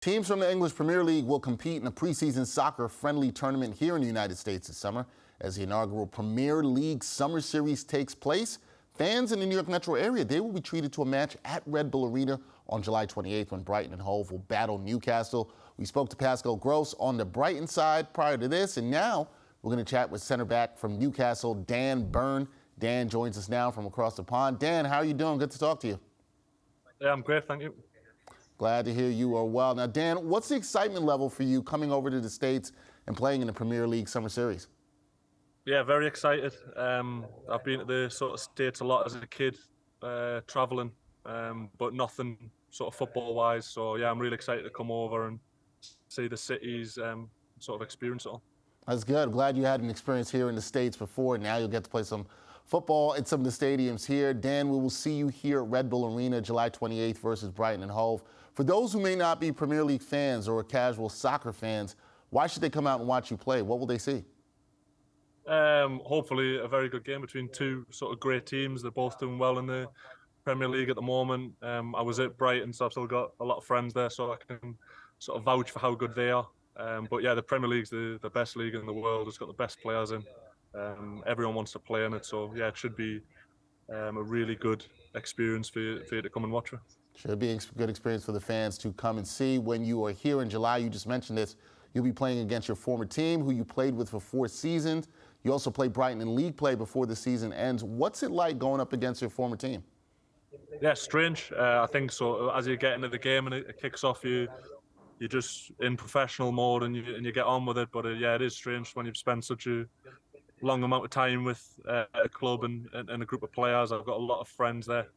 Teams from the English Premier League will compete in a preseason soccer friendly tournament here in the United States this summer. As the inaugural Premier League Summer Series takes place, fans in the New York metro area, they will be treated to a match at Red Bull Arena on July 28th when Brighton and Hove will battle Newcastle. We spoke to Pascal Gross on the Brighton side prior to this, and now we're going to chat with center back from Newcastle, Dan Burn. Dan joins us now from across the pond. Dan, how are you doing? Good to talk to you. Yeah, I'm great, thank you. Glad to hear you are well. Now, Dan, what's the excitement level for you coming over to the States and playing in the Premier League Summer Series? Yeah, very excited. I've been to the sort of States a lot as a kid, travelling, but nothing sort of football-wise. So, yeah, I'm really excited to come over and see the cities, sort of experience it all. That's good. I'm glad you had an experience here in the States before. Now you'll get to play some football in some of the stadiums here. Dan, we will see you here at Red Bull Arena July 28th versus Brighton and Hove. For those who may not be Premier League fans or casual soccer fans, why should they come out and watch you play? What will they see? Hopefully a very good game between two sort of great teams. They're both doing well in the Premier League at the moment. I was at Brighton, so I've still got a lot of friends there, so I can sort of vouch for how good they are. But yeah, the Premier League's the best league in the world. It's got the best players in. Everyone wants to play in it, so yeah, it should be a really good experience for you to come and watch it. Should be a good experience for the fans to come and see. When you are here in July, you just mentioned this, you'll be playing against your former team who you played with for 4 seasons. You also played Brighton in league play before the season ends. What's it like going up against your former team? Yeah, strange. I think so. As you get into the game and it kicks off, you're just in professional mode and you get on with it. But yeah, it is strange when you've spent such a long amount of time with a club and a group of players. I've got a lot of friends there.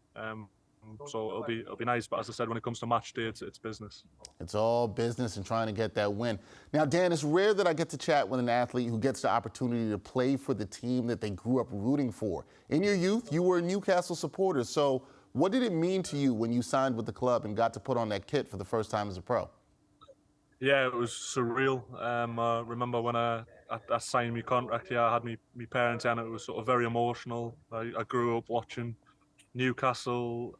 So it'll be nice, but as I said, when it comes to match day, it's business. It's all business and trying to get that win. Now, Dan, it's rare that I get to chat with an athlete who gets the opportunity to play for the team that they grew up rooting for. In your youth, you were a Newcastle supporter. So what did it mean to you when you signed with the club and got to put on that kit for the first time as a pro? Yeah, it was surreal. I remember when I signed my contract here, I had my parents and it was sort of very emotional. I grew up watching Newcastle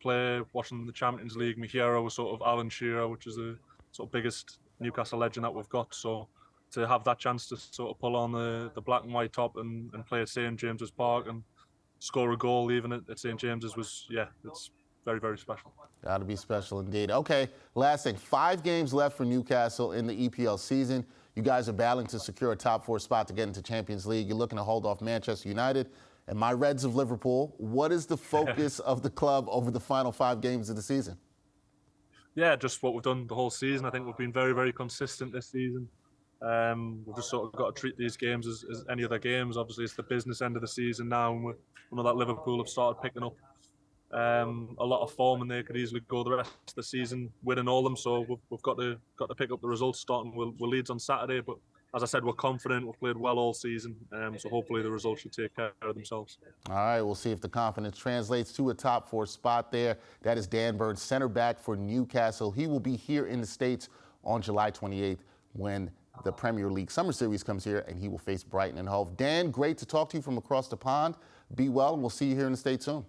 play, watching the Champions League. My hero was sort of Alan Shearer, which is the sort of biggest Newcastle legend that we've got. So to have that chance to sort of pull on the black and white top and play at St James's Park and score a goal even at St James's was, yeah, it's very, very special. Got to be special indeed. Okay, last thing, 5 games left for Newcastle in the EPL season. You guys are battling to secure a top 4 spot to get into Champions League. You're looking to hold off Manchester United and my Reds of Liverpool. What is the focus of the club over the final 5 games of the season? Yeah, just what we've done the whole season. I think we've been very, very consistent this season. We've just sort of got to treat these games as any other games. Obviously, it's the business end of the season now, and we know that Liverpool have started picking up a lot of form, and they could easily go the rest of the season winning all of them. So we've got to pick up the results. Starting with Leeds on Saturday, but as I said, we're confident. We've played well all season, so hopefully the results should take care of themselves. All right, we'll see if the confidence translates to a top 4 spot there. That is Dan Burn, center back for Newcastle. He will be here in the States on July 28th when the Premier League Summer Series comes here, and he will face Brighton and Hove. Dan, great to talk to you from across the pond. Be well, and we'll see you here in the States soon.